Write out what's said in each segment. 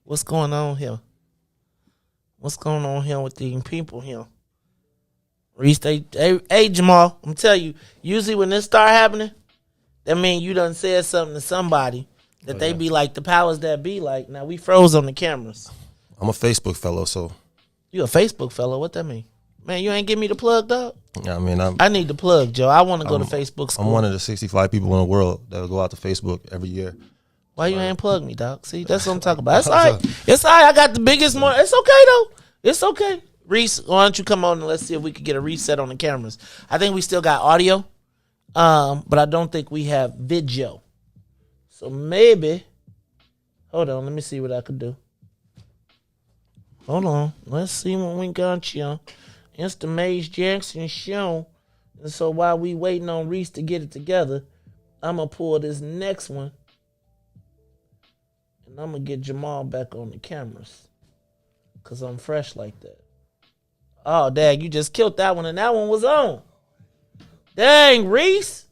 What's going on here? What's going on here with these people here? Riis, hey, Jahmal, I'm telling you, usually when this start happening, that mean you done said something to somebody that they be like, the powers that be like, now we froze on the cameras. I'm a Facebook fellow, so. You a Facebook fellow? What that mean? Man, you ain't give me the plug, dog? Yeah, I mean, I need the plug, Joe. I want to go to Facebook school. I'm one of the 65 people in the world that will go out to Facebook every year. Why you ain't plug me, dog? See, that's what I'm talking about. It's all right. It's all right. I got the biggest one. It's okay, though. It's okay. Riis, why don't you come on and let's see if we could get a reset on the cameras. I think we still got audio, but I don't think we have video. So maybe, hold on, let me see what I could do. Hold on. Let's see what we got here. It's the Maze Jackson show. And so while we waiting on Riis to get it together, I'm going to pull this next one. And I'm going to get Jahmal back on the cameras. Because I'm fresh like that. Oh, dang, you just killed that one and that one was on. Dang, Riis.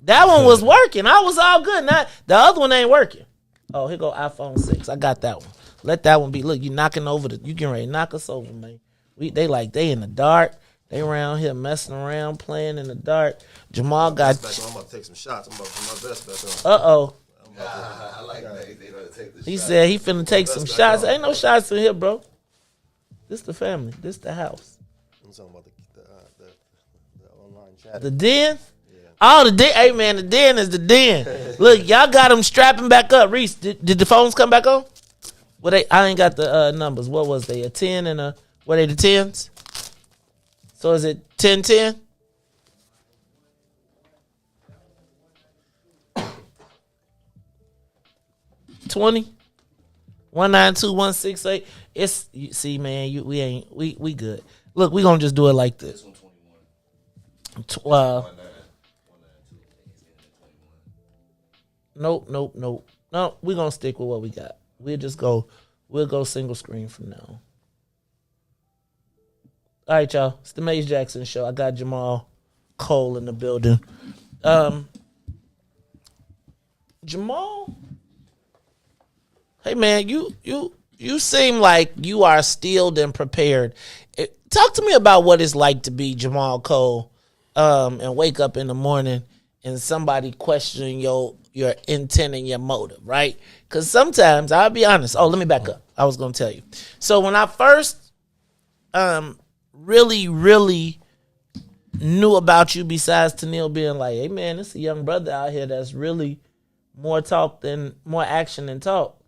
That one was working. I was all good. Now, the other one ain't working. Oh, here go iPhone 6. I got that one. Let that one be. Look, you knocking over you getting ready to knock us over, man. They in the dark. They around here messing around, playing in the dark. Jahmal got. I'm about to take some shots. I'm about to put my vest back on. Uh-oh. I like that. He said he finna take some shots. Ain't no shots in here, bro. This the family. This the house. I'm talking about the online chat. The den? Yeah. Oh, the den. Hey, man, the den is the den. Look, y'all got them strapping back up. Riis, did the phones come back on? I ain't got the numbers. What was they? A 10 and a... Were they the 10s? So is it 10-10? $20? 192-168. It's see, man. We good. Look, we gonna just do it like this. This one 21. Nope. No, we gonna stick with what we got. We'll go single screen from now. All right, y'all. It's the Maze Jackson show. I got Jahmal Cole in the building. Jahmal, hey man, you seem like you are steeled and prepared. Talk to me about what it's like to be Jahmal Cole, and wake up in the morning and somebody questioning your intent and your motive, right? Because sometimes, I'll be honest. Oh, let me back up. I was gonna tell you. So when I first really knew about you, besides Tennille being like, hey man, this is a young brother out here that's really more action than talk.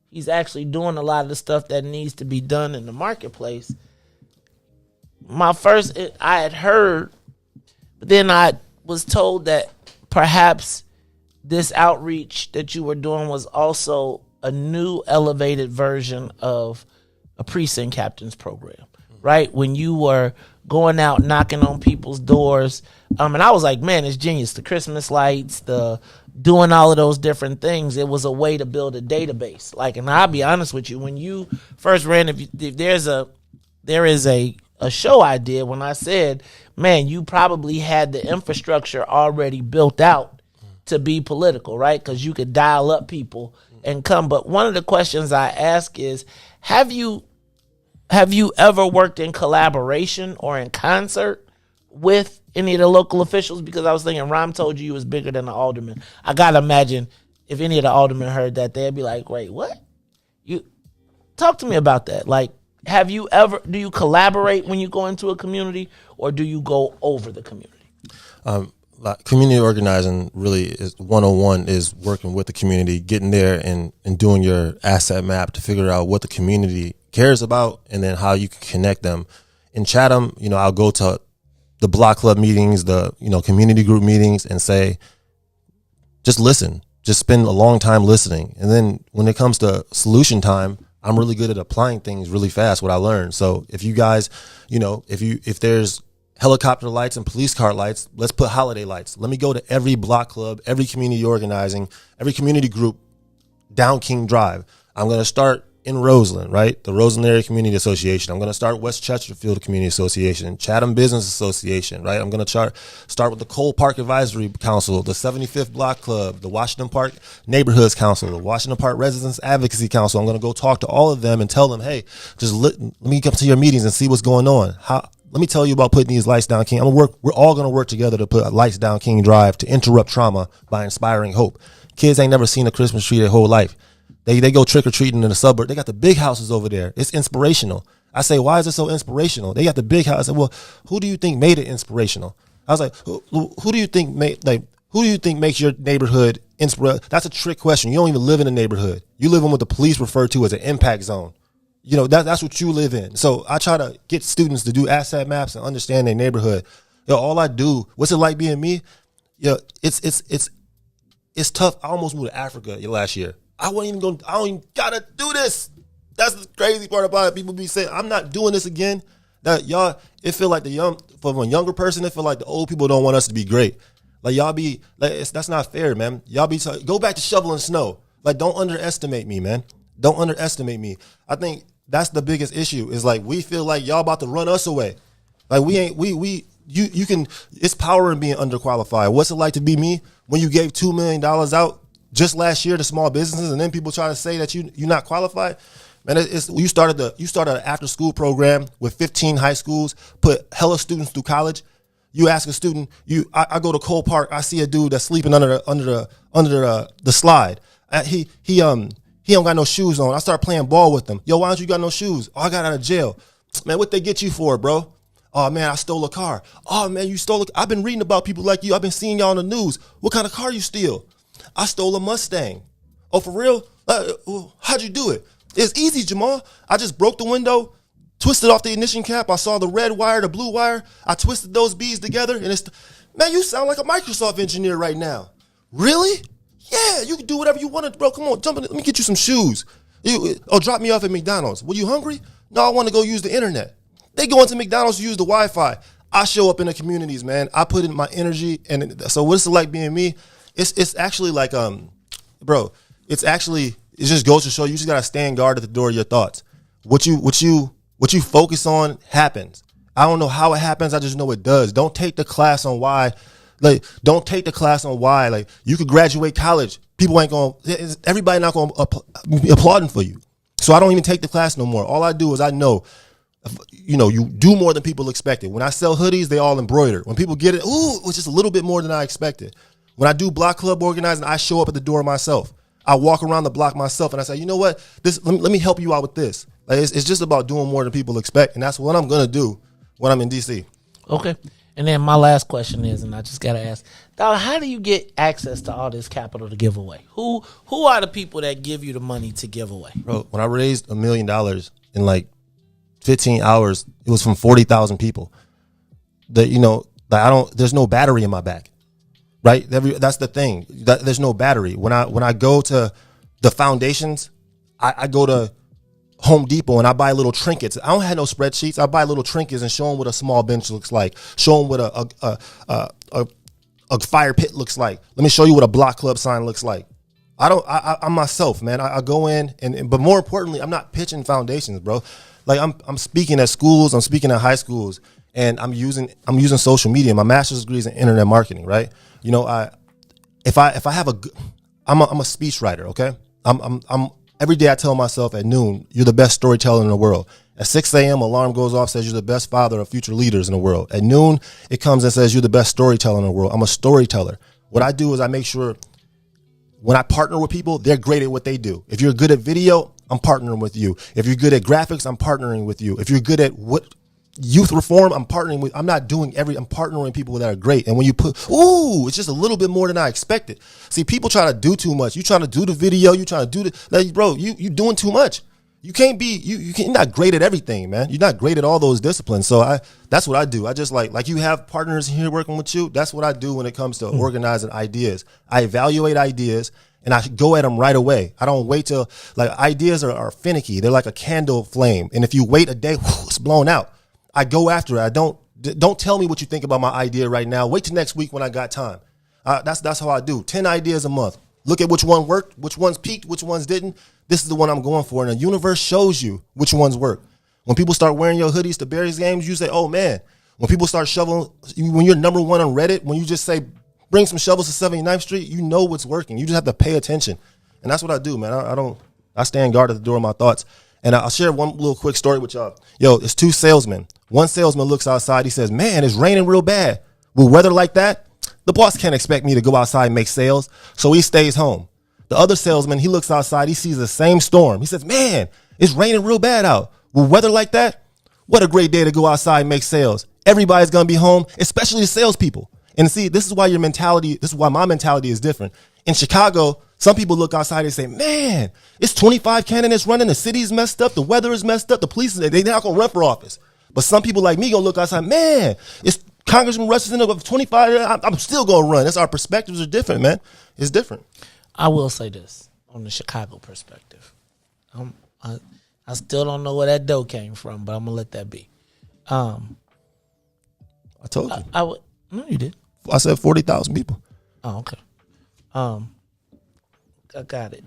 He's actually doing a lot of the stuff that needs to be done in the marketplace. I had heard, but then I was told that perhaps this outreach that you were doing was also a new elevated version of a precinct captain's program, right? When you were going out knocking on people's doors. And I was like, man, it's genius. The Christmas lights, the doing all of those different things. It was a way to build a database. Like, and I'll be honest with you, when you first ran, if there is a show I did when I said, man, you probably had the infrastructure already built out to be political, right? Because you could dial up people and come. But one of the questions I ask is, have you ever worked in collaboration or in concert with any of the local officials? Because I was thinking, Rom told you was bigger than the alderman. I gotta imagine if any of the aldermen heard that, they'd be like, wait, what? You talk to me about that. Like, do you collaborate when you go into a community, or do you go over the community? Community organizing really is 101 is working with the community, getting there and doing your asset map to figure out what the community cares about and then how you can connect them. In Chatham, I'll go to the block club meetings, the, community group meetings and say, just listen, just spend a long time listening. And then when it comes to solution time, I'm really good at applying things really fast, what I learned. So if you guys, if there's helicopter lights and police car lights, let's put holiday lights. Let me go to every block club, every community organizing, every community group down King Drive. I'm going to start in Roseland, right? The Roseland Area Community Association. I'm going to start West Chesterfield Community Association, Chatham Business Association, right? I'm going to start with the Cole Park Advisory Council, the 75th Block Club, the Washington Park Neighborhoods Council, the Washington Park Residents Advocacy Council. I'm going to go talk to all of them and tell them, hey, just let me come to your meetings and see what's going on. Let me tell you about putting these lights down, King. We're all going to work together to put lights down King Drive to interrupt trauma by inspiring hope. Kids ain't never seen a Christmas tree their whole life. They go trick-or-treating in the suburb. They got the big houses over there. It's inspirational. I say, why is it so inspirational? They got the big house. I said, well, who do you think made it inspirational? I was like, who do you think makes your neighborhood inspirational? That's a trick question. You don't even live in a neighborhood. You live in what the police refer to as an impact zone. You know, that's what you live in. So I try to get students to do asset maps and understand their neighborhood. All I do, what's it like being me? It's tough. I almost moved to Africa last year. I don't even gotta do this. That's the crazy part about it. People be saying, I'm not doing this again. That y'all, it feel like from a younger person, it feel like the old people don't want us to be great. Like y'all be, like, that's not fair, man. Y'all be, go back to shoveling snow. Like, don't underestimate me, man. Don't underestimate me. I think that's the biggest issue is like, we feel like y'all about to run us away. Like you can, it's power in being underqualified. What's it like to be me when you gave $2 million out just last year to small businesses, and then people try to say that you're not qualified? Man, you started an after school program with 15 high schools, put hella students through college. You ask a student, I go to Cole Park, I see a dude that's sleeping under the slide. He don't got no shoes on. I start playing ball with him. Yo, why don't you got no shoes? Oh, I got out of jail. Man, what they get you for, bro? Oh, man, I stole a car. Oh, man, you stole I've been reading about people like you. I've been seeing y'all on the news. What kind of car you steal? I stole a Mustang. Oh, for real? How'd you do it? It's easy, Jahmal. I just broke the window, twisted off the ignition cap. I saw the red wire, the blue wire. I twisted those beads together, and man, you sound like a Microsoft engineer right now. Really? Yeah, you can do whatever you want, bro. Come on, jump in. Let me get you some shoes. Drop me off at McDonald's. Were you hungry? No, I want to go use the internet. They go into McDonald's to use the Wi-Fi. I show up in the communities, man. I put in my energy, and so what's it like being me? It's actually like, bro, it just goes to show you just gotta stand guard at the door of your thoughts. What you focus on happens. I don't know how it happens. I just know it does. Don't take the class on why. Like, don't take the class on why. Like, you could graduate college. Everybody not gonna be applauding for you. So I don't even take the class no more. All I do is I know, you do more than people expected. When I sell hoodies, they all embroider. When people get it, it's just a little bit more than I expected. When I do block club organizing, I show up at the door myself. I walk around the block myself, and I say, you know what? Let me help you out with this. Like, it's just about doing more than people expect, and that's what I'm gonna do when I'm in DC. Okay. And then my last question is, and I just gotta ask, Dollar, how do you get access to all this capital to give away? Who are the people that give you the money to give away? Bro, when I raised $1 million in like 15 hours, it was from 40,000 people. There's no battery in my back. Right, that's the thing. There's no battery. When I go to the foundations, I go to Home Depot and I buy little trinkets. I don't have no spreadsheets. I buy little trinkets and show them what a small bench looks like. Show them what a fire pit looks like. Let me show you what a block club sign looks like. I'm myself, man. I go in but more importantly, I'm not pitching foundations, bro. Like I'm speaking at schools. I'm speaking at high schools, and I'm using social media. My master's degree is in internet marketing, right? If I have I'm a speechwriter, okay? I'm every day I tell myself at noon, you're the best storyteller in the world. At 6 a.m., alarm goes off, says you're the best father of future leaders in the world. At noon, it comes and says you're the best storyteller in the world. I'm a storyteller. What I do is I make sure when I partner with people, they're great at what they do. If you're good at video, I'm partnering with you. If you're good at graphics, I'm partnering with you. If you're good at youth reform, I'm partnering with. I'm partnering with people that are great. And when you it's just a little bit more than I expected. See, people try to do too much. You trying to do the video, you trying to do bro, you doing too much. You can't be, you're not great at everything, man. You're not great at all those disciplines. So that's what I do. I just like you have partners here working with you. That's what I do when it comes to organizing ideas. I evaluate ideas and I go at them right away. I don't wait till, ideas are finicky. They're like a candle flame. And if you wait a day, it's blown out. I go after it. I don't tell me what you think about my idea right now. Wait till next week when I got time. That's how I do. 10 ideas a month. Look at which one worked, which ones peaked, which ones didn't. this is the one I'm going for. And the universe shows you which ones work. When people start wearing your hoodies to Bears games, you say, oh, man. When people start shoveling, when you're number one on Reddit, when you just say, bring some shovels to 79th Street, you know what's working. You just have to pay attention. And that's what I do, man. I stand guard at the door of my thoughts. And I'll share one little quick story with y'all. Yo, it's two salesmen. One salesman looks outside. He says, man, it's raining real bad. With weather like that, the boss can't expect me to go outside and make sales. So he stays home. The other salesman, he looks outside. He sees the same storm. He says, man, it's raining real bad out. With weather like that, what a great day to go outside and make sales. Everybody's going to be home, especially the salespeople. And see, this is why my mentality is different. In Chicago, some people look outside and say, man, it's 25 candidates running. The city's messed up. The weather is messed up. The police, they're not going to run for office. But some people like me going to look outside, man, it's Congressman Russ is in the 25. I'm still going to run. That's our perspectives are different, man. It's different. I will say this on the Chicago perspective. I still don't know where that dough came from, but I'm going to let that be. I told you. No, you did. I said 40,000 people. Oh, okay. I got it.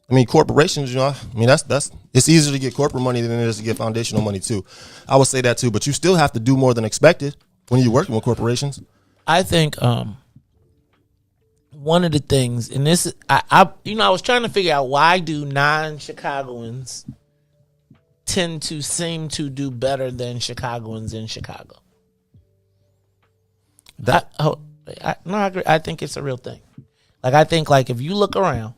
I mean, corporations, that's it's easier to get corporate money than it is to get foundational money too. I would say that too, but you still have to do more than expected when you're working with corporations. I think one of the things, and this, I was trying to figure out why do non-Chicagoans tend to seem to do better than Chicagoans in Chicago. I agree. I think it's a real thing. I think if you look around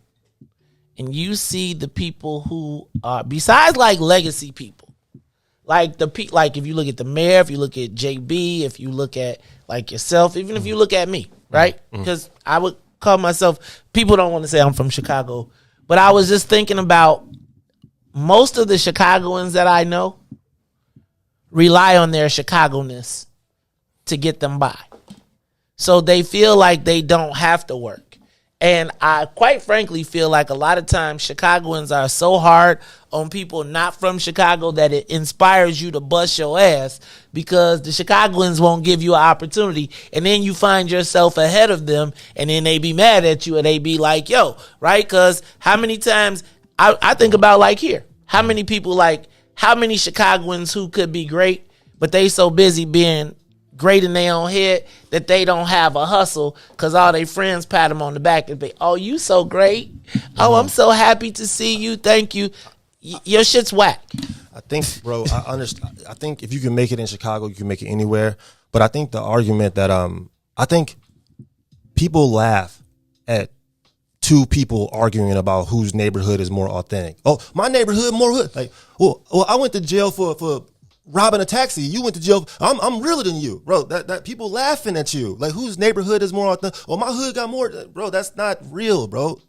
and you see the people who are, besides legacy people, if you look at the mayor, if you look at JB, if you look at yourself, even if you look at me, right? Because I would call myself, people don't want to say I'm from Chicago, but I was just thinking about most of the Chicagoans that I know rely on their Chicago-ness to get them by. So they feel like they don't have to work. And I quite frankly feel like a lot of times Chicagoans are so hard on people not from Chicago that it inspires you to bust your ass because the Chicagoans won't give you an opportunity. And then you find yourself ahead of them and then they be mad at you and they be like, yo, right? Because how many times I think about here, how many people how many Chicagoans who could be great, but they so busy being great in their own head that they don't have a hustle because all their friends pat them on the back and be, oh, you so great. Oh, I'm so happy to see you. Thank you. Your shit's whack. I think, bro, I understand. I think if you can make it in Chicago, you can make it anywhere. But I think the argument that I think people laugh at two people arguing about whose neighborhood is more authentic. Oh, my neighborhood more hood. Well, I went to jail for robbing a taxi. You went to jail. I'm realer than you, bro. That people laughing at you. Whose neighborhood is more authentic? Oh, my hood got more, bro. That's not real, bro.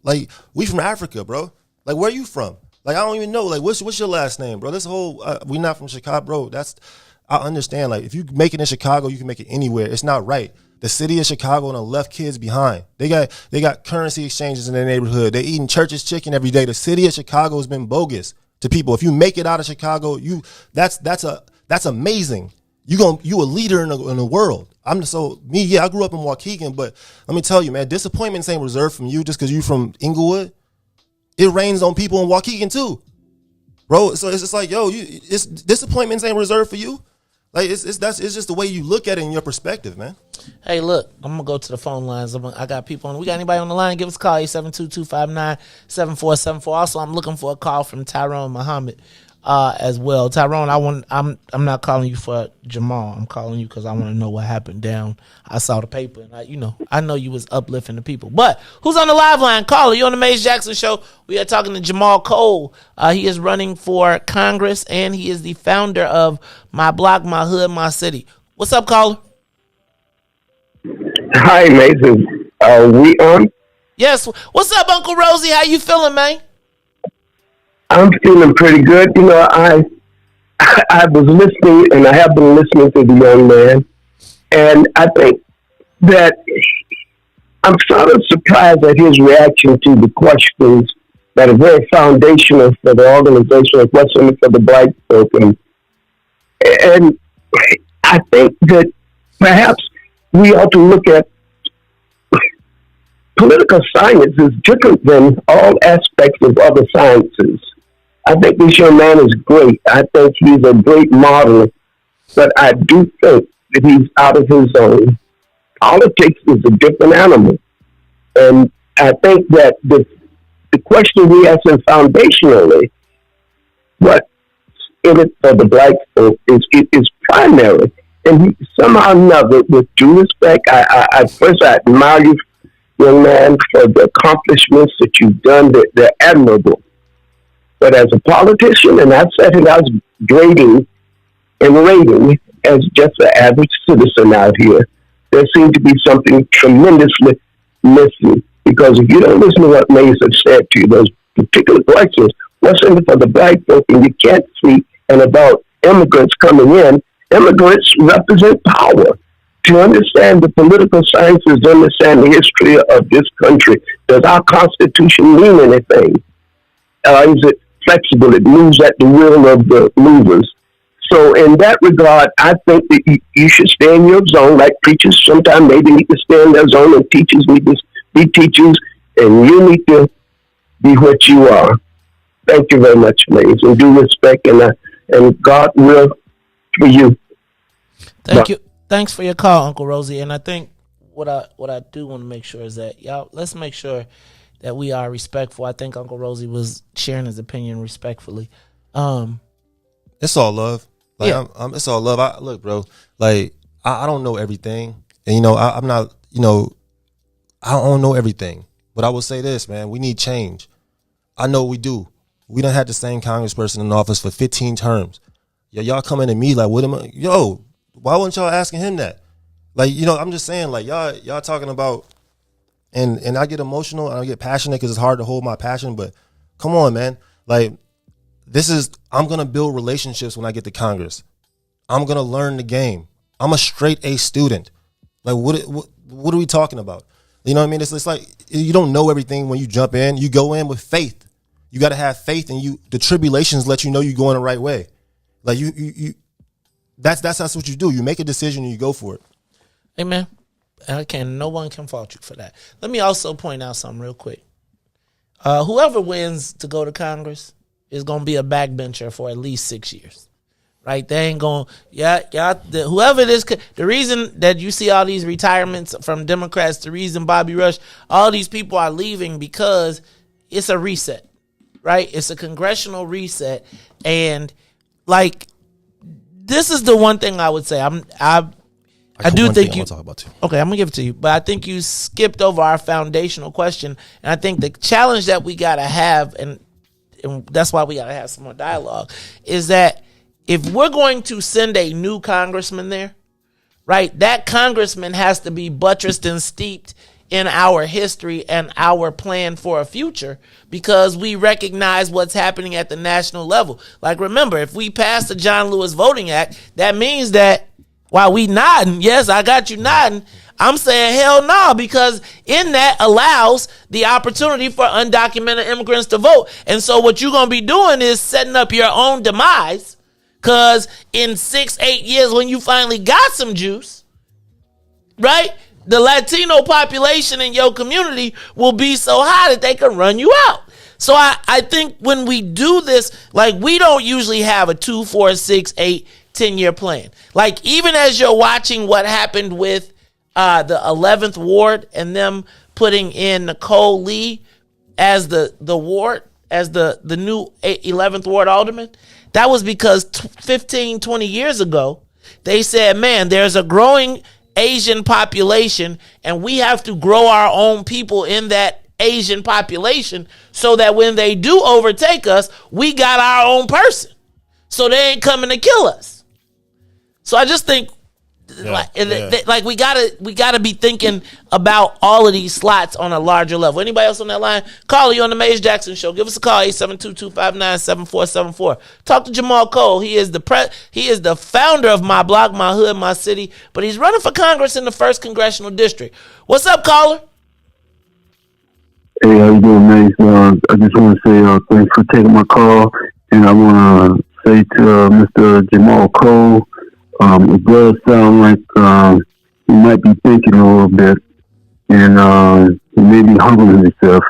We from Africa, bro. Where you from? I don't even know. What's your last name, bro? This whole we not from Chicago, bro. I understand. If you make it in Chicago, you can make it anywhere. It's not right. The city of Chicago and left kids behind. They got currency exchanges in their neighborhood. They eating Church's chicken every day. The city of Chicago has been bogus to people. If you make it out of Chicago, that's amazing. You a leader in the world. I grew up in Waukegan, but let me tell you, man, disappointments ain't reserved from you just because you from Inglewood. It rains on people in Waukegan too, bro. So it's just disappointments ain't reserved for you. It's just the way you look at it in your perspective, man. Hey, look, I'm gonna go to the phone lines. I got people on. We got anybody on the line? Give us a call. 872-259-7474. Also, I'm looking for a call from Tyrone Muhammad as well. Tyrone, I'm not calling you for Jahmal. I'm calling you because I want to know what happened down. I saw the paper and I know you was uplifting the people. But who's on the live line? Caller, you on the Maze Jackson show. We are talking to Jahmal Cole. He is running for Congress and he is the founder of My Block, My Hood, My City. What's up, caller? Hi, Mason. Are we on? Yes. What's up, Uncle Rosie? How you feeling, man? I'm feeling pretty good. I was listening, and I have been listening to the young man, and I think that I'm sort of surprised at his reaction to the questions that are very foundational for the organization, especially for the Black folk. And I think that perhaps we ought to look at political science is different than all aspects of other sciences. I think this young man is great. I think he's a great model, but I do think that he's out of his zone. Politics is a different animal. And I think that the question we ask him foundationally, what's in it for the black folk, is primary. And he, somehow or another, with due respect, I first I admire you, young man, for the accomplishments that you've done. They're admirable. But as a politician, and I've said it, I was grading and rating as just an average citizen out here, there seemed to be something tremendously missing. Because if you don't listen to what Mays have said to you, those particular questions, what's in it for the black folk, and you can't speak, and about immigrants coming in, immigrants represent power. To understand the political sciences, to understand the history of this country, does our Constitution mean anything? Is it flexible? It moves at the will of the movers. So in that regard, I think that you should stay in your zone, like preachers sometimes maybe need to stay in their zone, and teachers need to be teachers, and you need to be what you are. Thank you very much, Mays, and due respect, and God will for you. Thank you. Thanks for your call, Uncle Rosie. And I think what I do want to make sure is that y'all, let's make sure that we are respectful. I think Uncle Rosie was sharing his opinion respectfully. It's all love. Like, yeah. It's all love. Look, bro, like, I don't know everything. And, I'm not, I don't know everything. But I will say this, man, we need change. I know we do. We done had the same congressperson in office for 15 terms. Y'all coming to me like, what am I? Why wasn't y'all asking him that? Like, I'm just saying, like, y'all talking about, and I get emotional and I get passionate because it's hard to hold my passion. But come on, man. Like, I'm going to build relationships when I get to Congress. I'm going to learn the game. I'm a straight A student. Like, what are we talking about? You know what I mean? It's like, you don't know everything when you jump in. You go in with faith. You got to have faith, and the tribulations let you know you're going the right way. Like, that's what you do. You make a decision and you go for it. Amen. No one can fault you for that. Let me also point out something real quick. Whoever wins to go to Congress is going to be a backbencher for at least 6 years. Right? They ain't going, whoever it is, the reason that you see all these retirements from Democrats, the reason Bobby Rush, all these people are leaving because it's a reset. Right? It's a congressional reset. And, like, this is the one thing I would say. I do think you. Talk about too. Okay, I'm gonna give it to you, but I think you skipped over our foundational question, and I think the challenge that we gotta have, and that's why we gotta have some more dialogue, is that if we're going to send a new congressman there, right, that congressman has to be buttressed and steeped in our history and our plan for a future, because we recognize what's happening at the national level. Like, remember, if we pass the John Lewis Voting Act, that means that while we nodding, yes, I got you nodding, I'm saying hell no, because in that allows the opportunity for undocumented immigrants to vote. And so what you're going to be doing is setting up your own demise, because in 6-8 years, when you finally got some juice, right, the Latino population in your community will be so high that they can run you out. So I think when we do this, like, we don't usually have a 2, 4, 6, 8, 10-year plan. Like, even as you're watching what happened with the 11th Ward and them putting in Nicole Lee as the ward, as the new 11th Ward alderman, that was because 15, 20 years ago, they said, man, there's a growing Asian population, and we have to grow our own people in that Asian population so that when they do overtake us, we got our own person. So they ain't coming to kill us. So I just think like we gotta be thinking about all of these slots on a larger level. Anybody else on that line? Call you on the Mays Jackson Show. Give us a call, 872-259-7474. Talk to Jahmal Cole. He is the founder of My Block, My Hood, My City, but he's running for Congress in the 1st Congressional District. What's up, caller? Hey, how you doing, Mays? I just want to say thanks for taking my call, and I want to say to Mr. Jahmal Cole, it does sound like he might be thinking a little bit, and he may be humbling himself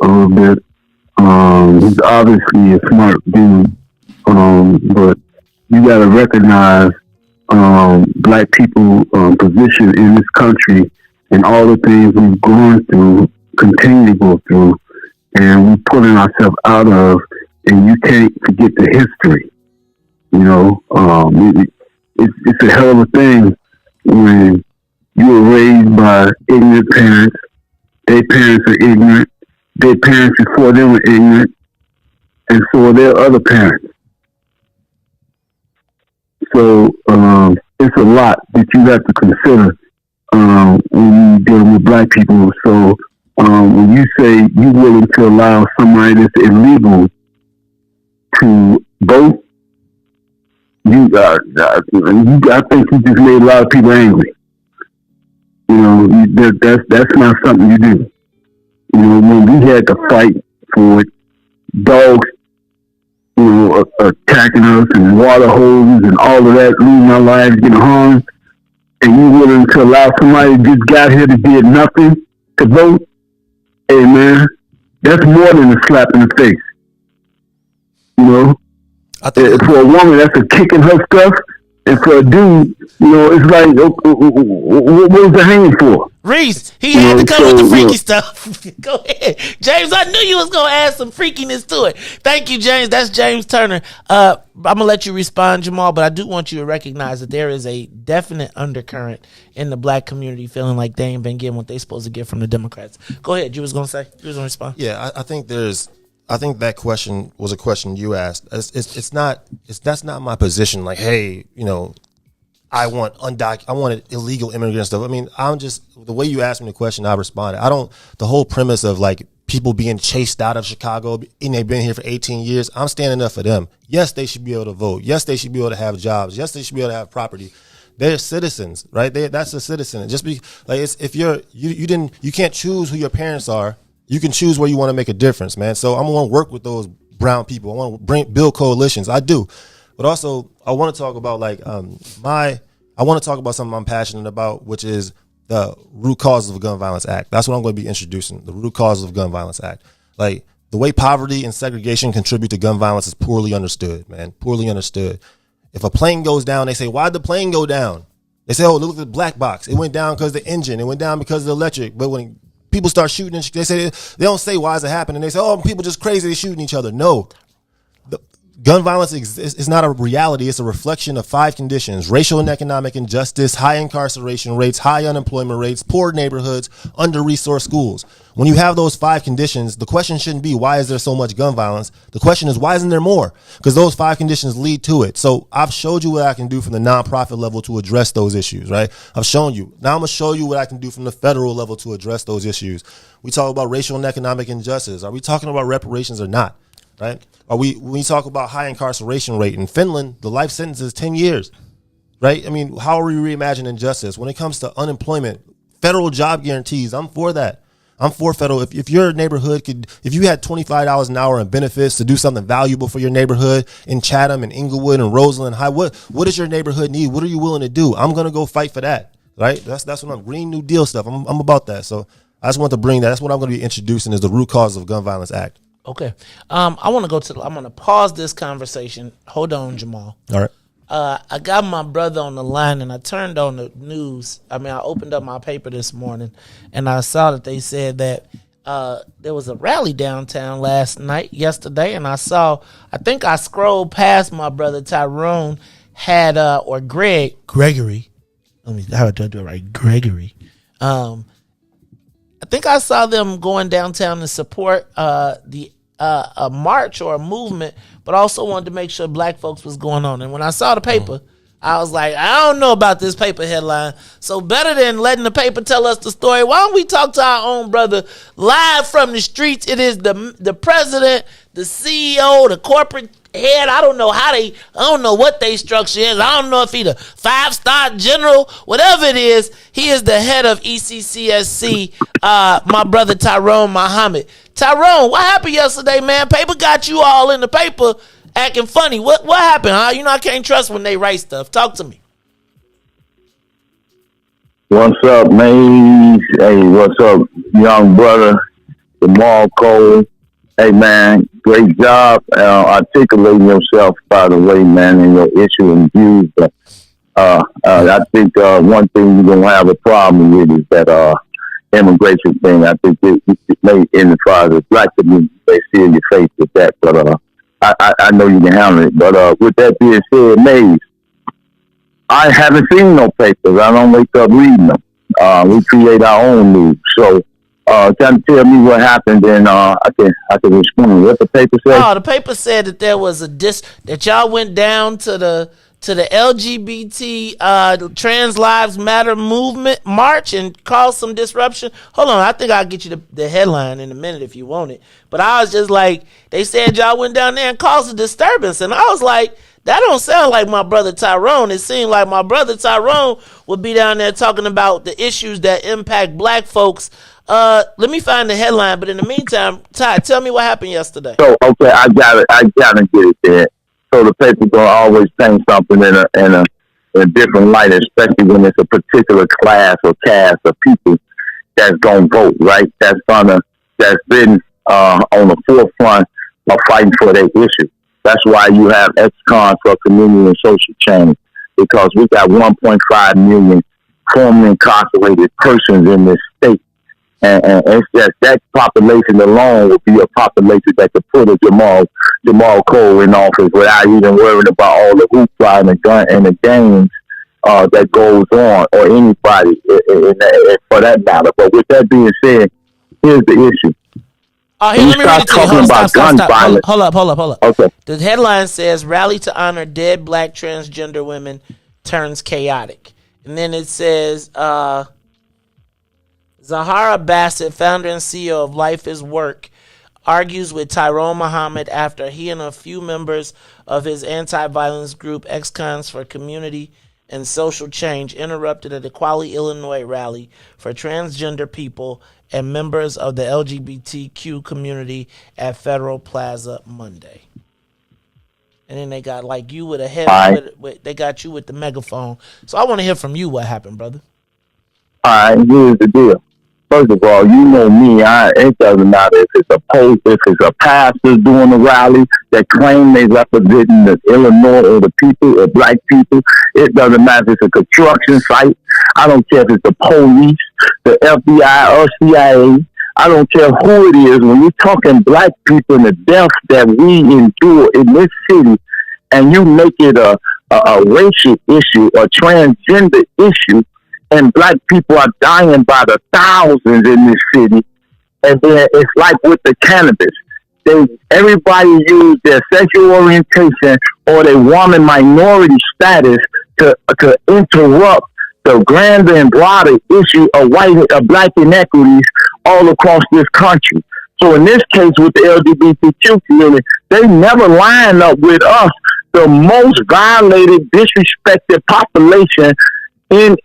a little bit. He's obviously a smart dude, but you got to recognize black people position in this country and all the things we've gone through, continue to go through, and we're pulling ourselves out of, and you can't forget the history. You know, it's a hell of a thing when you were raised by ignorant parents, their parents are ignorant, their parents before them were ignorant, and so are their other parents. So it's a lot that you have to consider when you're dealing with black people. So when you say you're willing to allow somebody that's illegal to vote, I think you just made a lot of people angry. You know, that's not something you do. You know, when we had to fight for it, dogs, you know, attacking us and water hoses and all of that, losing our lives, getting harmed, and you willing to allow somebody who just got here to did nothing to vote, hey man, that's more than a slap in the face. You know? For a woman, that's a kick in her stuff, and for a dude, you know, it's like, what was the hanging for? Riis, he had to come with the freaky stuff. Go ahead. James, I knew you was going to add some freakiness to it. Thank you, James. That's James Turner. I'm going to let you respond, Jahmal, but I do want you to recognize that there is a definite undercurrent in the black community feeling like they ain't been getting what they supposed to get from the Democrats. Go ahead. You was going to say? You was going to respond? Yeah, I think that question was a question you asked. That's not my position. Like, hey, you know, I want illegal immigrant stuff. I mean, the way you asked me the question, I responded. The whole premise of like people being chased out of Chicago and they've been here for 18 years, I'm standing up for them. Yes, they should be able to vote. Yes, they should be able to have jobs. Yes, they should be able to have property. They're citizens, right? That's a citizen. Just be like, if you can't choose who your parents are. You can choose where you want to make a difference, man. So I'm going to work with those brown people. I want to build coalitions. I do. But also, I want to talk about I want to talk about something I'm passionate about, which is the root causes of the Gun Violence Act. That's what I'm going to be introducing, the root causes of the Gun Violence Act. Like, the way poverty and segregation contribute to gun violence is poorly understood, man. Poorly understood. If a plane goes down, they say, why'd the plane go down? They say, oh, look at the black box. It went down because of the engine. It went down because of the electric. But when people start shooting, and they don't say why is it happening. They say, oh, people just crazy, they shooting each other. No, gun violence is not a reality. It's a reflection of 5 conditions: racial and economic injustice, high incarceration rates, high unemployment rates, poor neighborhoods, under-resourced schools. When you have those 5 conditions, the question shouldn't be, why is there so much gun violence? The question is, why isn't there more? Because those 5 conditions lead to it. So I've showed you what I can do from the nonprofit level to address those issues, right? I've shown you. Now I'm going to show you what I can do from the federal level to address those issues. We talk about racial and economic injustice. Are we talking about reparations or not? Right? When we talk about high incarceration rate in Finland, the life sentence is 10 years, right? I mean, how are we reimagining justice? When it comes to unemployment, federal job guarantees, I'm for that. I'm for federal. If your neighborhood if you had $25 an hour in benefits to do something valuable for your neighborhood in Chatham and Inglewood and Roseland High, what does your neighborhood need? What are you willing to do? I'm going to go fight for that, right? That's what I'm Green New Deal stuff. I'm about that. So I just want to bring that. That's what I'm going to be introducing is the root cause of Gun Violence Act. Okay. I'm going to pause this conversation. Hold on, Jahmal. All right. I got my brother on the line and I turned on the news. I opened up my paper this morning and I saw that they said that there was a rally downtown yesterday, and I think I scrolled past my brother Tyrone had Gregory. How do I do it right? Gregory. I think I saw them going downtown to support a march or a movement, but also wanted to make sure black folks was going on. And when I saw the paper, I was like, I don't know about this paper headline. So better than letting the paper tell us the story, why don't we talk to our own brother live from the streets? It is the president, the CEO, the corporate head. I don't know what they structure is. I don't know if he the 5-star general, whatever it is. He is the head of ECCSC, my brother Tyrone Muhammad. Tyrone, what happened yesterday, man? Paper got you all in the paper acting funny. What happened, huh? I can't trust when they write stuff. Talk to me. What's up, Maze? Hey, what's up, young brother? Jahmal Cole. Hey, man, great job articulating yourself, by the way, man, and your issue and views. But I think one thing you're going to have a problem with is that immigration thing. I think it may, in as far as the black community, they see in your face with that. But I know you can handle it. But with that being said, Maze, I haven't seen no papers. I don't wake up reading them. We create our own news. So, can you tell me what happened? And I can respond. What the paper said? Oh, the paper said that there was that y'all went down to the LGBT Trans Lives Matter movement march and caused some disruption. Hold on, I think I'll get you the headline in a minute if you want it. But I was just like, they said y'all went down there and caused a disturbance, and I was like, that don't sound like my brother Tyrone. It seemed like my brother Tyrone would be down there talking about the issues that impact black folks. Let me find the headline, but in the meantime, Ty, tell me what happened yesterday. So, okay, I gotta get it there. So the paper gonna always paint something in a different light, especially when it's a particular class or cast of people that's gonna vote, right? That's been on the forefront of fighting for their issue. That's why you have ex-cons for community and social change, because we got 1.5 million formerly incarcerated persons in this state. And it's just that population alone would be a population that could put a Jahmal Cole in office without even worrying about all the hoopla and the gun and the games that goes on, or anybody for that matter. But with that being said, here's the issue. Here, let me read it to you. Hold up. Okay. The headline says, "Rally to honor dead black transgender women turns chaotic." And then it says, Zahara Bassett, founder and CEO of Life is Work, argues with Tyrone Muhammad after he and a few members of his anti-violence group, Ex-Cons for Community and Social Change, interrupted an Equality Illinois rally for transgender people and members of the LGBTQ community at Federal Plaza Monday. And then they got like you with a head. They got you with the megaphone. So I want to hear from you what happened, brother. All right, here's the deal. First of all, you know me. It doesn't matter if it's a pastor doing a rally that claim they representing the Illinois or the people or black people. It doesn't matter if it's a construction site. I don't care if it's the police, the FBI, or CIA. I don't care who it is. When you're talking black people and the death that we endure in this city, and you make it a racial issue, a transgender issue, and black people are dying by the thousands in this city. And then it's like with the cannabis. Everybody use their sexual orientation or their woman minority status to interrupt the grander and broader issue of black inequities all across this country. So in this case with the LGBTQ community, they never line up with us, the most violated, disrespected population in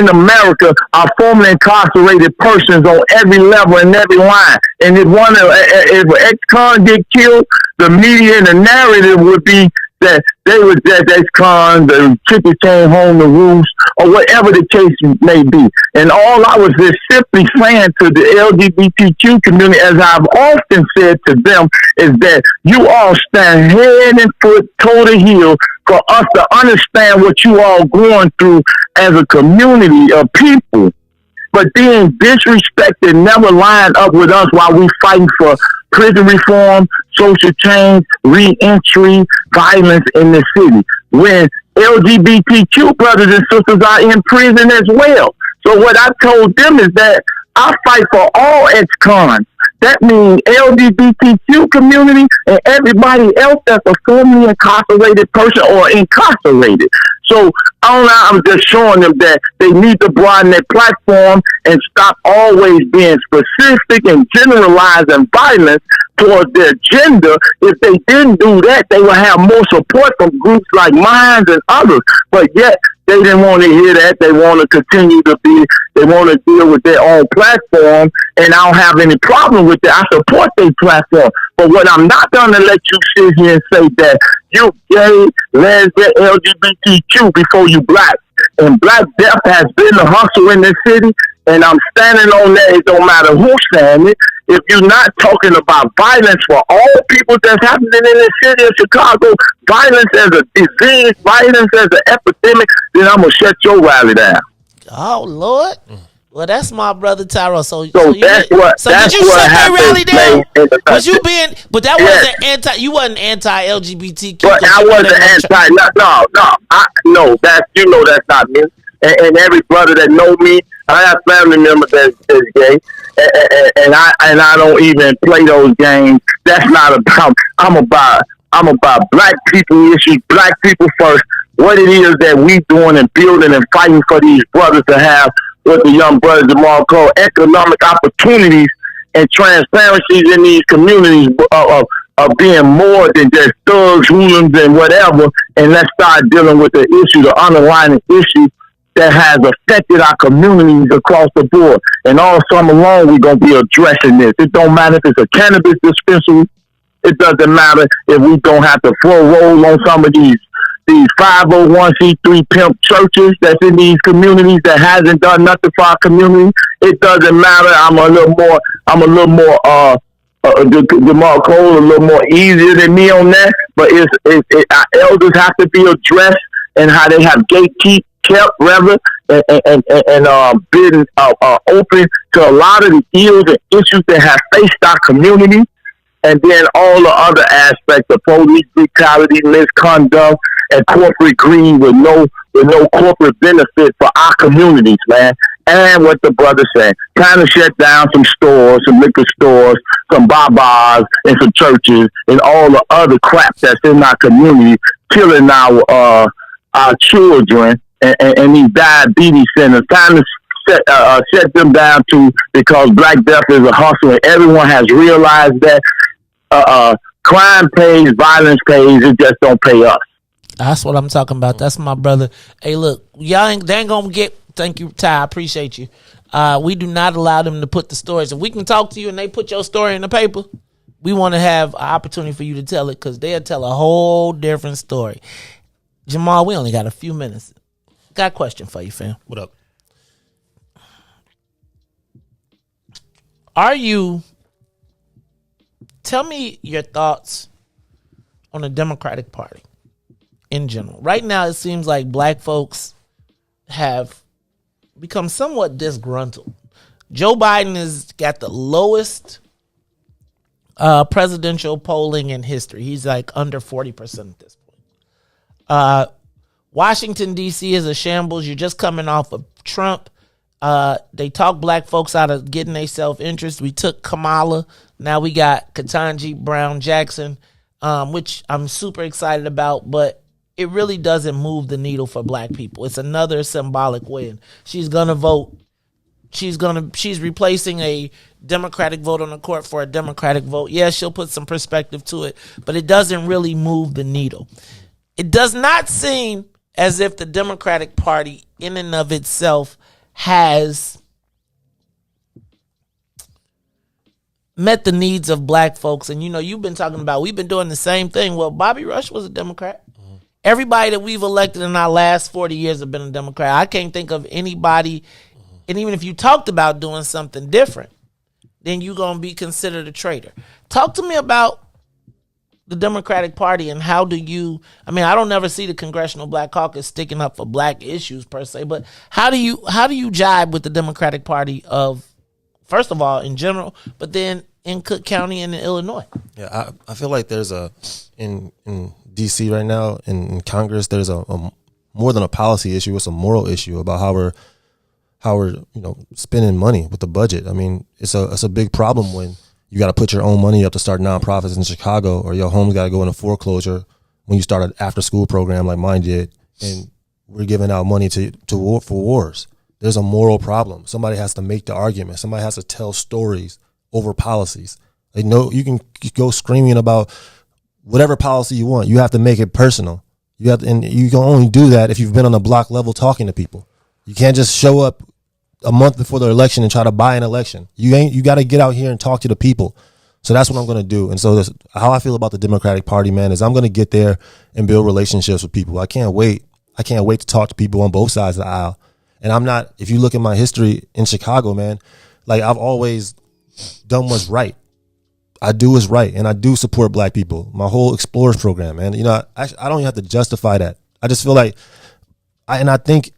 America are formerly incarcerated persons on every level and every line. And if an ex-con get killed, the media and the narrative would be that they were that ex-con, the chicken came home to roost, or whatever the case may be. And all I was just simply saying to the LGBTQ community, as I've often said to them, is that you all stand head and foot, toe to heel, for us to understand what you all going through as a community of people. But being disrespected, never line up with us while we fighting for prison reform, social change, re-entry, violence in the city. When LGBTQ brothers and sisters are in prison as well. So what I told them is that I fight for all ex-cons. That means LGBTQ community and everybody else that's a formerly incarcerated person or incarcerated. So I was just showing them that they need to broaden their platform and stop always being specific and generalizing violence towards their gender. If they didn't do that, they would have more support from groups like mine and others. But yet, they didn't want to hear that. They want to continue they want to deal with their own platform, and I don't have any problem with that. I support their platform. But what I'm not going to let you sit here and say that you gay, lesbian, LGBTQ before you black. And Black Death has been the hustle in this city, and I'm standing on that. It don't matter who's standing. If you're not talking about violence for all people that's happening in this city of Chicago, violence as a disease, violence as an epidemic, then I'm going to shut your rally down. Oh, Lord. Well, that's my brother Tyro. So that's what did you what shut that happens, rally down? man, Was you being? But that Yes. wasn't anti. You wasn't anti-LGBTQ. But I wasn't anti. No. That's not me. And every brother that know me, I have family members that's gay, and I don't even play those games. That's not about. I'm about black people issues, black people first. What it is that we doing and building and fighting for these brothers to have with the young brother Jahmal Cole, economic opportunities and transparencies in these communities of being more than just thugs, hooligans, and whatever. And let's start dealing with the issue, the underlying issue that has affected our communities across the board. And all summer long, we're going to be addressing this. It don't matter if it's a cannabis dispensary. It doesn't matter if we don't have to throw roll on some of these 501c3 pimp churches that's in these communities that hasn't done nothing for our community. It doesn't matter. I'm a little more Jahmal Cole a little more easier than me on that, but our elders have to be addressed and how they have kept rather and been open to a lot of the ills and issues that have faced our community. And then all the other aspects of police brutality, misconduct, and corporate greed with no corporate benefit for our communities, man. And what the brother said, kind of shut down some stores, some liquor stores, some babas, and some churches, and all the other crap that's in our community, killing our children and these diabetes centers. Time to shut them down too, because Black Death is a hustle, and everyone has realized that crime pays, violence pays. It just don't pay us. That's what I'm talking about. That's my brother. Hey, look, they ain't gonna get. Thank you, Ty. I appreciate you. We do not allow them to put the stories. If we can talk to you and they put your story in the paper, we want to have an opportunity for you to tell it, because they'll tell a whole different story. Jahmal, we only got a few minutes. Got a question for you, fam. What up? Tell me your thoughts on the Democratic Party in general. Right now, it seems like black folks have become somewhat disgruntled. Joe Biden has got the lowest presidential polling in history. He's like under 40% at this point. Washington, D.C. is a shambles. You're just coming off of Trump. They talk black folks out of getting their self-interest. We took Kamala. Now we got Ketanji Brown Jackson, which I'm super excited about, but it really doesn't move the needle for black people. It's another symbolic win. She's going to vote. She's replacing a Democratic vote on the court for a Democratic vote. Yeah, she'll put some perspective to it, but it doesn't really move the needle. It does not seem as if the Democratic Party in and of itself has met the needs of black folks. And, you've been talking about, we've been doing the same thing. Well, Bobby Rush was a Democrat. Mm-hmm. Everybody that we've elected in our last 40 years have been a Democrat. I can't think of anybody, and even if you talked about doing something different, then you're going to be considered a traitor. Talk to me about the Democratic Party and how do you, I don't never see the Congressional Black Caucus sticking up for black issues per se, but how do you jibe with the Democratic Party of, first of all, in general, but then in Cook County and in Illinois? Yeah, I feel like there's in D.C. right now, in Congress, there's a more than a policy issue, it's a moral issue about how we're spending money with the budget. It's a big problem when you got to put your own money up to start nonprofits in Chicago, or your home's got to go into foreclosure when you start an after-school program like mine did, and we're giving out money for wars. There's a moral problem. Somebody has to make the argument. Somebody has to tell stories over policies. You can go screaming about whatever policy you want. You have to make it personal. And you can only do that if you've been on the block level talking to people. You can't just show up a month before the election and try to buy an election. You got to get out here and talk to the people. So that's what I'm going to do. And so how I feel about the Democratic Party, man, is I'm going to get there and build relationships with people. I can't wait. I can't wait to talk to people on both sides of the aisle. And I'm not, if you look at my history in Chicago, man, like I've always done what's right. I do what's right, and I do support black people. My whole Explorers program, man. You know, I don't even have to justify that. I just feel like, I think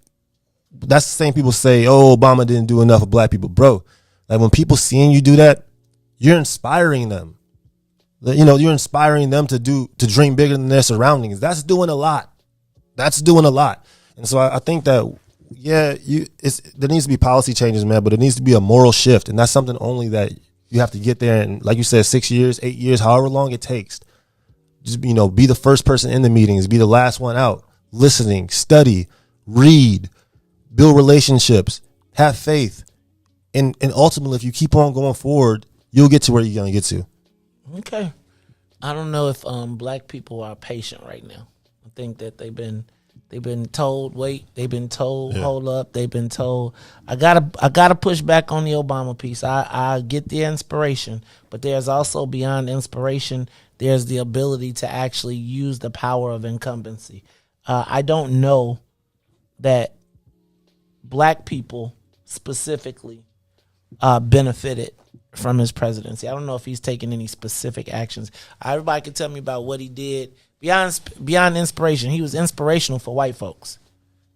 that's the same people say, oh, Obama didn't do enough for black people. Bro, like when people seeing you do that, you're inspiring them. You know, you're inspiring them to dream bigger than their surroundings. That's doing a lot. And so I think that, yeah, there needs to be policy changes, man, but it needs to be a moral shift. And that's something only that you have to get there. And like you said, 6 years, 8 years, however long it takes. Just, you know, be the first person in the meetings, be the last one out, listening, study, read, build relationships, have faith. And ultimately, if you keep on going forward, you'll get to where you're going to get to. Okay. I don't know if black people are patient right now. I think that they've been told wait, they've been told hold up, they've been told I gotta push back on the Obama piece. I get the inspiration, but there's also beyond inspiration, there's the ability to actually use the power of incumbency. I don't know that black people specifically benefited from his presidency. I don't know if he's taken any specific actions. Everybody can tell me about what he did. Beyond inspiration, he was inspirational for white folks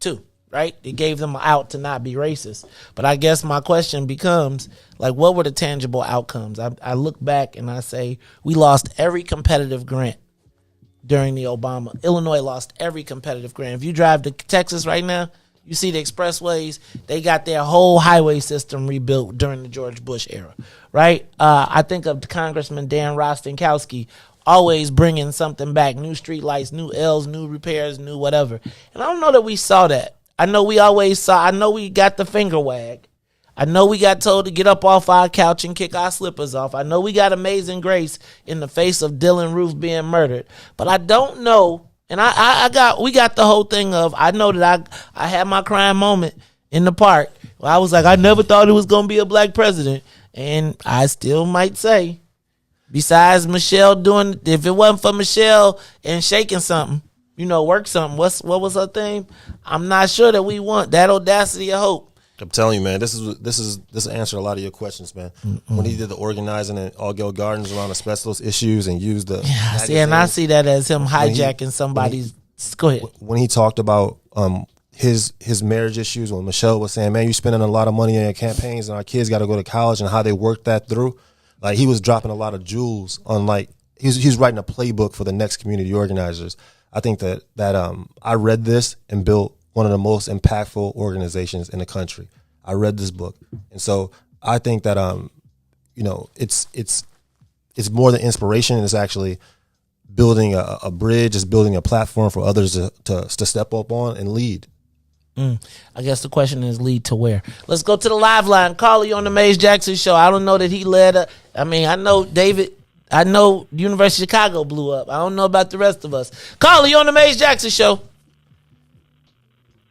too, right? It gave them an out to not be racist. But I guess my question becomes, like, what were the tangible outcomes? I look back and I say we lost every competitive grant during the Obama. Illinois lost every competitive grant. If you drive to Texas right now, you see the expressways, they got their whole highway system rebuilt during the George Bush era, right? I think of Congressman Dan Rostenkowski always bringing something back, new street lights, new L's, new repairs, new whatever. And I don't know that we saw that. I know we got the finger wag. I know we got told to get up off our couch and kick our slippers off. I know we got Amazing Grace in the face of Dylan Roof being murdered. But I don't know, and we got the whole thing of, I know that I had my crying moment in the park where I was like, I never thought it was going to be a black president. And I still might say, besides Michelle if it wasn't for Michelle and shaking something, work something, what was her thing? I'm not sure that we want that audacity of hope. I'm telling you, man, this answered a lot of your questions, man. Mm-mm. When he did the organizing in Altgeld Gardens around asbestos issues and used the I see that as him hijacking somebody's. Go ahead. When he talked about his marriage issues, when Michelle was saying, man, you spending a lot of money on your campaigns and our kids got to go to college, and how they worked that through, like he was dropping a lot of jewels on, like he's writing a playbook for the next community organizers. I think that I read this and built one of the most impactful organizations in the country. I read this book. And so I think that, it's more than inspiration. It's actually building a bridge. It's building a platform for others to step up on and lead. I guess the question is, lead to where? Let's go to the live line. Carly on the Maze Jackson show. I don't know that he led. I know David. I know University of Chicago blew up. I don't know about the rest of us. Carly on the Maze Jackson show.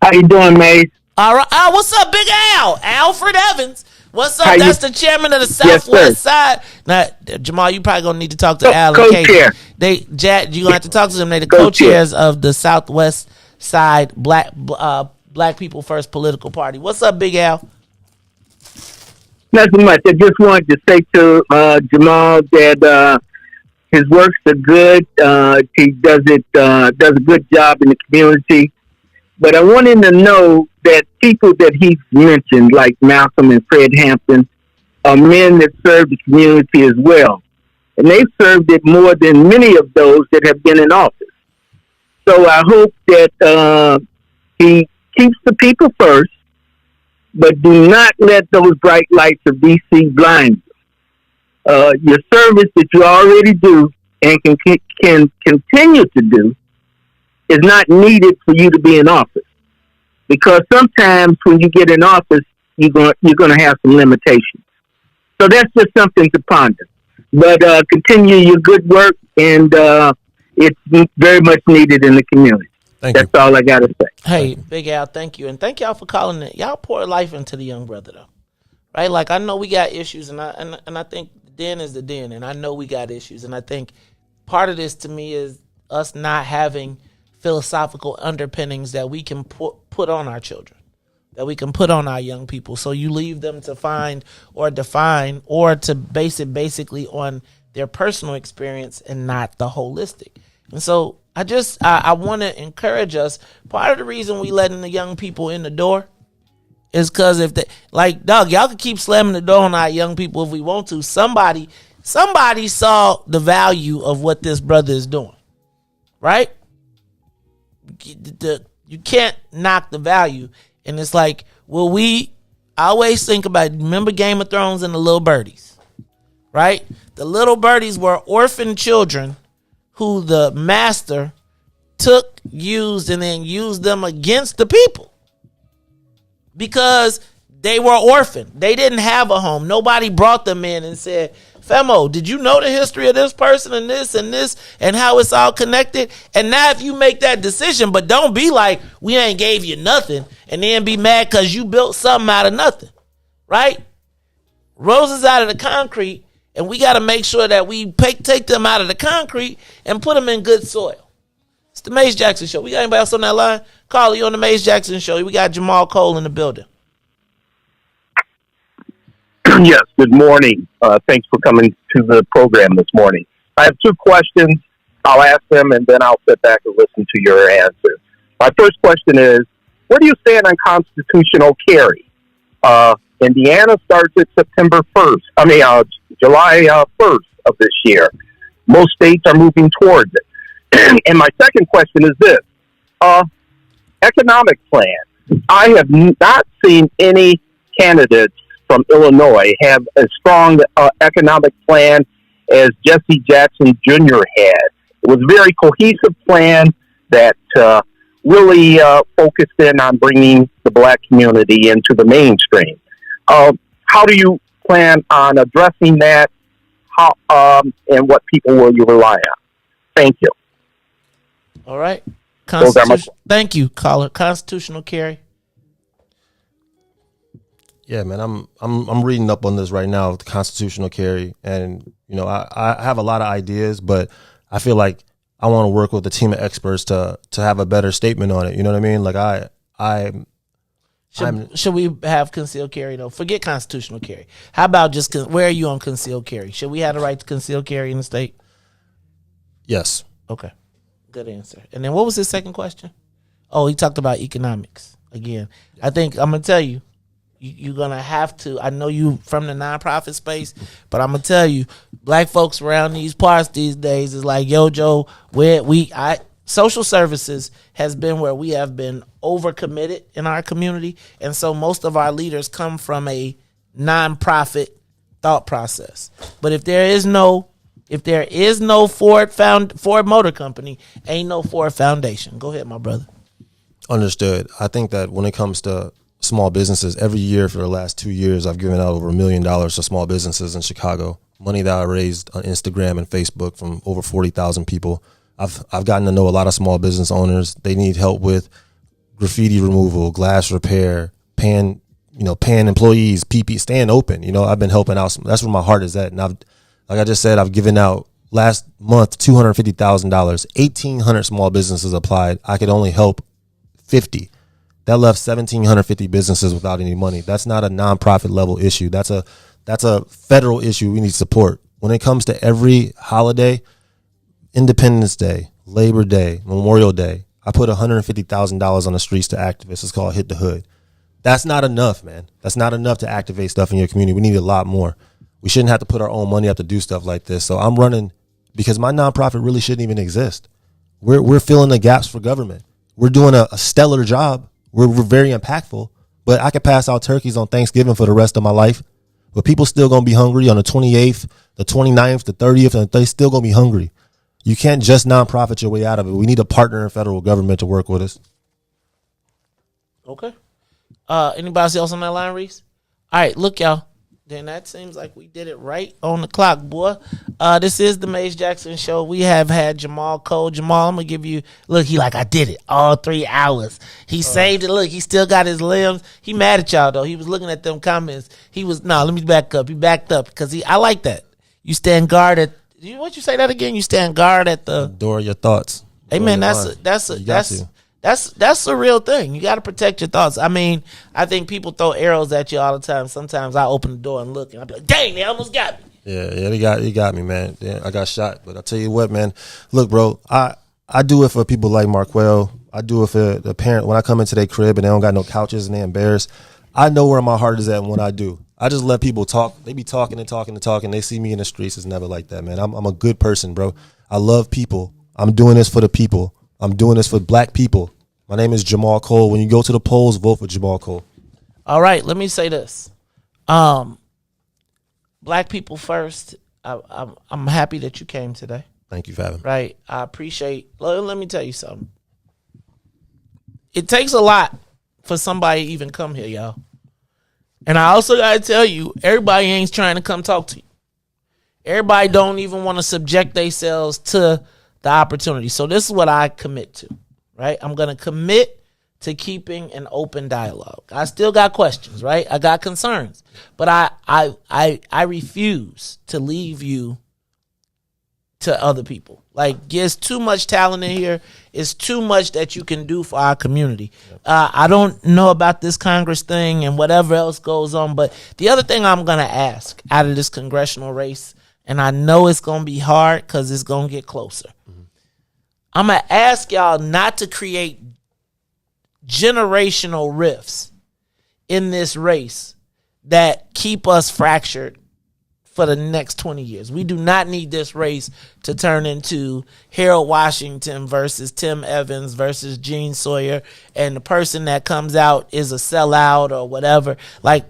How you doing, Maze? All right. What's up, Big Al? Alfred Evans. What's up? That's the chairman of the Southwest Side. Now, Jahmal, you probably gonna need to talk to Al and Katie. Co-chair. You gonna have to talk to them. They the co-chairs of the Southwest Side Black People First political party. What's up, Big Al? Nothing much. I just wanted to say to Jahmal that his works are good. He does a good job in the community. But I want him to know that people that he's mentioned, like Malcolm and Fred Hampton, are men that serve the community as well. And they've served it more than many of those that have been in office. So I hope that he keeps the people first, but do not let those bright lights of DC blind you. Your service that you already do and can continue to do is not needed for you to be in office, because sometimes when you get in office, you're going to have some limitations. So that's just something to ponder. But continue your good work, and it's very much needed in the community. That's all I got to say. Hey, Big Al, thank you, and thank y'all for calling it. Y'all pour life into the young brother, though, right? Like, I know we got issues, and I think the den is the den, and I know we got issues, and I think part of this to me is us not having philosophical underpinnings that we can put on our children, that we can put on our young people. So you leave them to find or define or to base it basically on their personal experience and not the holistic. And so I want to encourage us. Part of the reason we letting the young people in the door is because if they, like, dog, y'all can keep slamming the door on our young people if we want to. Somebody saw the value of what this brother is doing, right? You can't knock the value. And it's like, I always think about, remember Game of Thrones and the little birdies, right? The little birdies were orphan children who the master took, used, and then used them against the people because they were orphaned. They didn't have a home. Nobody brought them in and said, Femo, did you know the history of this person and this and how it's all connected? And now if you make that decision, but don't be like, we ain't gave you nothing, and then be mad because you built something out of nothing, right? Roses out of the concrete, and we got to make sure that we take them out of the concrete and put them in good soil. It's the Mace Jackson Show. We got anybody else on that line? Carly, you on the Mace Jackson Show. We got Jahmal Cole in the building. Yes, good morning. Thanks for coming to the program this morning. I have two questions. I'll ask them, and then I'll sit back and listen to your answers. My first question is, where do you stand on constitutional carry? Indiana starts at July 1st of this year. Most states are moving towards it. And my second question is this. Economic plan. I have not seen any candidates from Illinois have a strong economic plan as Jesse Jackson Jr. had. It was a very cohesive plan that really focused in on bringing the black community into the mainstream. How do you plan on addressing that? How and what people will you rely on? Thank you. All right. Thank you, caller. Constitutional carry. Yeah, man, I'm reading up on this right now, the constitutional carry, and I have a lot of ideas, but I feel like I want to work with a team of experts to have a better statement on it. You know what I mean? Like should we have concealed carry though? Forget constitutional carry. How about just where are you on concealed carry? Should we have the right to concealed carry in the state? Yes. Okay, good answer. And then what was his second question? Oh, he talked about economics again. I think I'm gonna tell you. You're going to have to, I know you from the nonprofit space, but I'm going to tell you, black folks around these parts these days is like, yo, Joe, social services has been where we have been overcommitted in our community. And so most of our leaders come from a nonprofit thought process. But if there is no Ford Motor Company, ain't no Ford Foundation. Go ahead, my brother. Understood. I think that when it comes to small businesses, every year for the last 2 years, I've given out over $1 million to small businesses in Chicago. Money that I raised on Instagram and Facebook from over 40,000 people. I've gotten to know a lot of small business owners. They need help with graffiti removal, glass repair, paying employees, PP, staying open. I've been helping out. That's where my heart is at. And like I just said, I've given out last month $250,000. 1,800 small businesses applied. I could only help 50. That left 1,750 businesses without any money. That's not a nonprofit level issue. That's a federal issue we need support. When it comes to every holiday, Independence Day, Labor Day, Memorial Day, I put $150,000 on the streets to activists. It's called Hit the Hood. That's not enough, man. That's not enough to activate stuff in your community. We need a lot more. We shouldn't have to put our own money up to do stuff like this. So I'm running because my nonprofit really shouldn't even exist. We're filling the gaps for government. We're doing a stellar job. We're very impactful, but I could pass out turkeys on Thanksgiving for the rest of my life. But people still going to be hungry on the 28th, the 29th, the 30th, and they still going to be hungry. You can't just nonprofit your way out of it. We need a partner in federal government to work with us. Okay. Anybody else on that line, Riis? All right, look, y'all. Then that seems like we did it right on the clock, boy. This is the Mace Jackson Show. We have had Jahmal Cole. Jahmal, I'm going to give you, look, he like, I did it all 3 hours. He saved it. Look, he still got his limbs. He mad at y'all, though. He was looking at them comments. Let me back up. He backed up because I like that. You stand guard at, what you say that again? You stand guard at the door of your thoughts. Hey man, that's a real thing. You got to protect your thoughts. I mean, I think people throw arrows at you all the time. Sometimes I open the door and look, and I be like, "Dang, they almost got me." Yeah, they got me, man. Yeah, I got shot, but I tell you what, man. Look, bro, I do it for people like Marquell. I do it for the parent when I come into their crib and they don't got no couches and they embarrassed. I know where my heart is at when I do. I just let people talk. They be talking and talking and talking. They see me in the streets. It's never like that, man. I'm a good person, bro. I love people. I'm doing this for the people. I'm doing this for black people. My name is Jahmal Cole. When you go to the polls, vote for Jahmal Cole. All right, let me say this. Black people first. I'm happy that you came today. Thank you for having me. Right. I appreciate. Let me tell you something. It takes a lot for somebody to even come here, y'all. And I also got to tell you, everybody ain't trying to come talk to you. Everybody don't even want to subject themselves to the opportunity. So this is what I commit to, right? I'm going to commit to keeping an open dialogue. I still got questions, right? I got concerns, but I refuse to leave you to other people. Like, there's too much talent in here. It's too much that you can do for our community. I don't know about this Congress thing and whatever else goes on, but the other thing I'm going to ask out of this congressional race, and I know it's going to be hard because it's going to get closer. I'm going to ask y'all not to create generational rifts in this race that keep us fractured for the next 20 years. We do not need this race to turn into Harold Washington versus Tim Evans versus Gene Sawyer, and the person that comes out is a sellout or whatever. Like,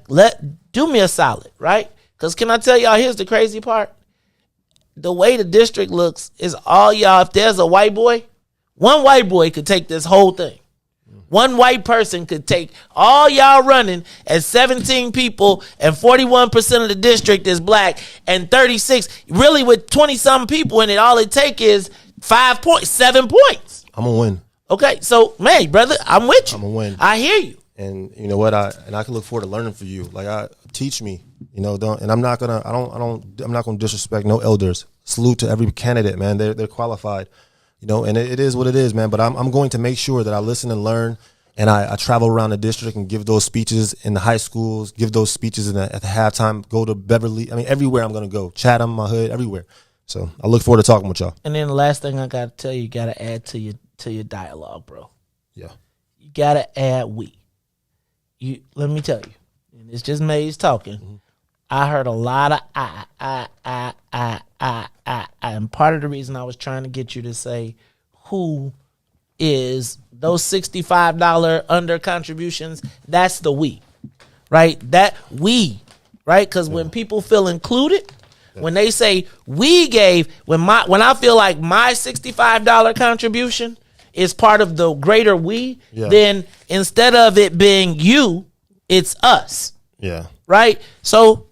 do me a solid, right? Because can I tell y'all, here's the crazy part. The way the district looks is all y'all, if there's a white boy, one white boy could take this whole thing. One white person could take all y'all running as 17 people, and 41% of the district is black, and 36, really with 20-something people in it, all it take is 7 points. I'm going to win. Okay, so, man, brother, I'm with you. I'm going to win. I hear you. And you know what? I can look forward to learning from you. Like, teach me, and I'm not gonna disrespect no elders. Salute to every candidate, man. They're qualified. And it is what it is, man. But I'm going to make sure that I listen and learn, and I travel around the district and give those speeches in the high schools, give those speeches at the halftime, go to Beverly. I mean, everywhere I'm going to go. Chatham, my hood, everywhere. So I look forward to talking with y'all. And then the last thing I got to tell you got to add to your dialogue, bro. Yeah. You got to add we. Let me tell you, and it's just Maze talking. Mm-hmm. I heard a lot of I. And part of the reason I was trying to get you to say who is those $65 under contributions, that's the we, right? That we, right? Because when people feel included, when they say we gave, when I feel like my $65 contribution is part of the greater we, then instead of it being you, it's us. Yeah. Right? So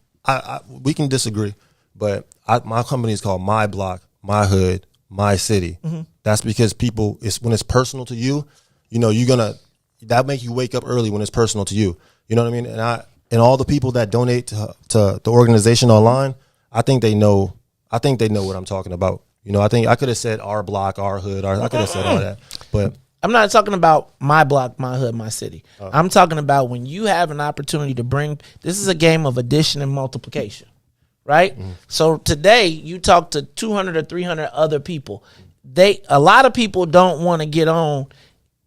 we can disagree, but my company is called My Block, My Hood, My City. Mm-hmm. That's because people, when it's personal to you, that make you wake up early when it's personal to you. You know what I mean? And all the people that donate to the organization online, I think they know what I'm talking about. I think I could have said our block, our hood, I could have said all that, but I'm not talking about my block, my hood, my city. I'm talking about when you have an opportunity to this is a game of addition and multiplication, right? Mm-hmm. So today you talk to 200 or 300 other people. A lot of people don't want to get on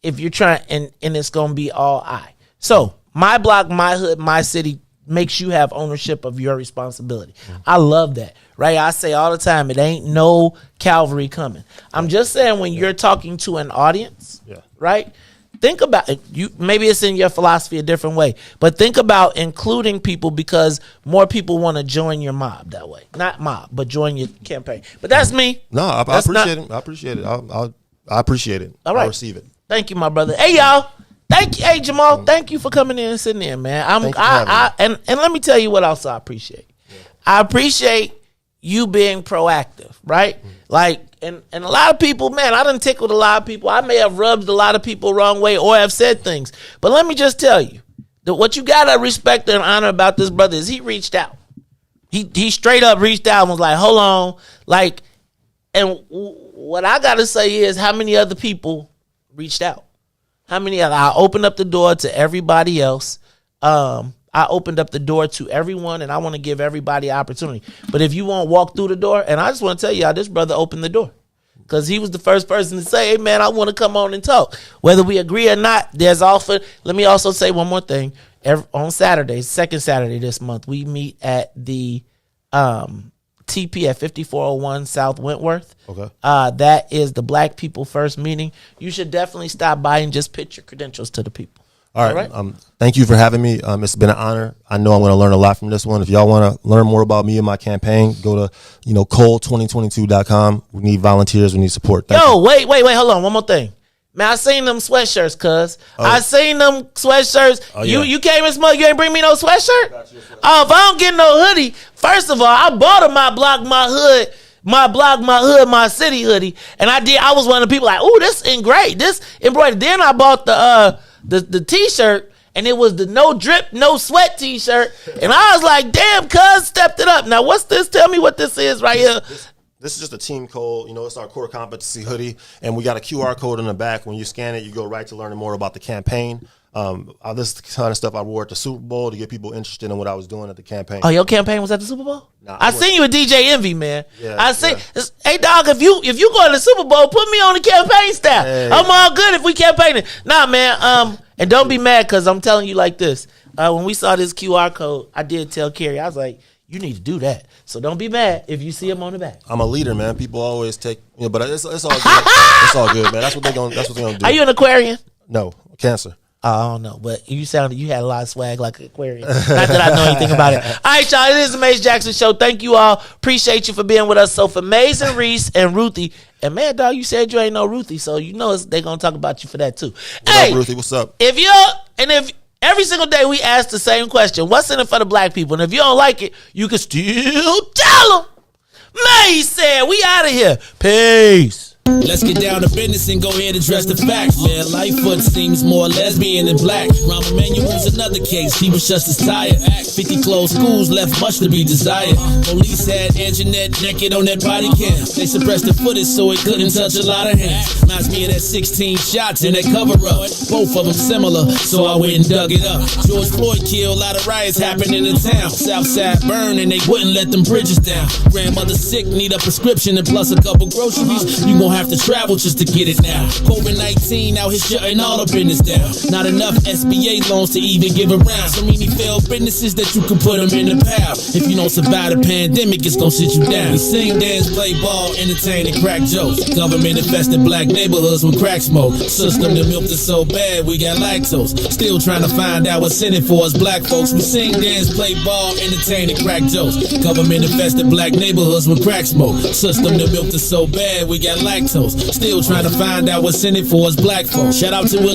if you're trying, and it's going to be all I. So my block, my hood, my city makes you have ownership of your responsibility. Mm-hmm. I love that, right? I say all the time, it ain't no cavalry coming. I'm just saying when you're talking to an audience, right? Think about it. Maybe it's in your philosophy a different way, but think about including people because more people want to join your mob that way. Not mob, but join your campaign. But that's me. No, I appreciate it. I appreciate it. I appreciate it. All right. I'll receive it. Thank you, my brother. Hey, y'all. Thank you. Hey, Jahmal, thank you for coming in and sitting in, man. And let me tell you what else I appreciate. Yeah. I appreciate you being proactive, right? Mm-hmm. Like, and a lot of people, man, I done tickled a lot of people. I may have rubbed a lot of people the wrong way or have said things. But let me just tell you, that what you got to respect and honor about this brother is he reached out. He straight up reached out and was like, hold on. Like, and what I gotta say is, how many other people reached out? How many? I opened up the door to everybody else. I opened up the door to everyone, and I want to give everybody an opportunity. But if you won't walk through the door, and I just want to tell y'all, this brother opened the door. Because he was the first person to say, hey, man, I want to come on and talk. Whether we agree or not, there's offer. Let me also say one more thing. On Saturday, second Saturday this month, we meet at the TP at 5401 South Wentworth. Okay. That is the Black People First meeting. You should definitely stop by and just pitch your credentials to the people. All right. Thank you for having me. It's been an honor. I know I'm going to learn a lot from this one. If y'all want to learn more about me and my campaign, go to Cole2022.com. We need volunteers. We need support. Thank you. Wait. Hold on. One more thing. Man, I seen them sweatshirts, cuz. I seen them sweatshirts. Oh, yeah. You came and smoked. You ain't bring me no sweatshirt? Oh, if I don't get no hoodie, first of all, I bought a my block, my hood, my city hoodie. And I was one of the people like, ooh, this ain't great. This embroidered. Then I bought the t-shirt, and it was the no drip, no sweat t-shirt. And I was like, damn, cuz, stepped it up. Now, what's this? Tell me what this is right here. This is just a Team Cole. It's our core competency hoodie, and we got a QR code in the back. When you scan it, you go right to learning more about the campaign. This is the kind of stuff I wore at the Super Bowl to get people interested in what I was doing at the campaign. Oh, your campaign was at the Super Bowl? Nah, I seen you with DJ Envy, man. Yeah, I seen. Yeah. Hey, dog, if you go to the Super Bowl, put me on the campaign staff. Hey. I'm all good if we campaigning. Nah, man. And don't be mad, because I'm telling you like this. When we saw this QR code, I did tell Kerry. I was like, you need to do that. So don't be mad if you see him on the back. I'm a leader, man. People always take, but it's all good. It's all good, man. That's what they're gonna do. Are you an Aquarian? No, Cancer. I don't know, but you had a lot of swag like an Aquarian. Not that I know anything about it. All right, y'all. It is the Maze Jackson Show. Thank you all. Appreciate you for being with us. So for Maze and Riis and Ruthie, and man, dog, you said you ain't no Ruthie, so they're gonna talk about you for that too. What up, Ruthie? What's up? If every single day we ask the same question, what's in it for the black people? And if you don't like it, you can still tell them. Maze said, we out of here. Peace. Let's get down to business and go ahead and address the facts, man. Lightfoot seems more lesbian than black. Rahm Emanuel's another case, he was just as tired. 50 closed schools left much to be desired. Police had Anjanette naked on that body cam. They suppressed the footage so it couldn't touch a lot of hands. Reminds me of that 16 shots in that cover-up. Both of them similar, so I went and dug it up. George Floyd killed, a lot of riots happened in the town. Southside burned and they wouldn't let them bridges down. Grandmother sick, need a prescription and plus a couple groceries. You gon' have to travel just to get it now. COVID-19 out here shutting all the business down. Not enough SBA loans to even give around. So many failed businesses that you can put them in the pile. If you don't survive the pandemic, it's gonna sit you down. We sing, dance, play ball, entertain, and crack jokes. Government infested black neighborhoods with crack smoke. System that milked us so bad we got lactose. Still trying to find out what's in it for us black folks. We sing, dance, play ball, entertain, and crack jokes. Government infested black neighborhoods with crack smoke. System that milked us so bad we got lactose. Still trying to find out what's in it for us black folks. Shout out to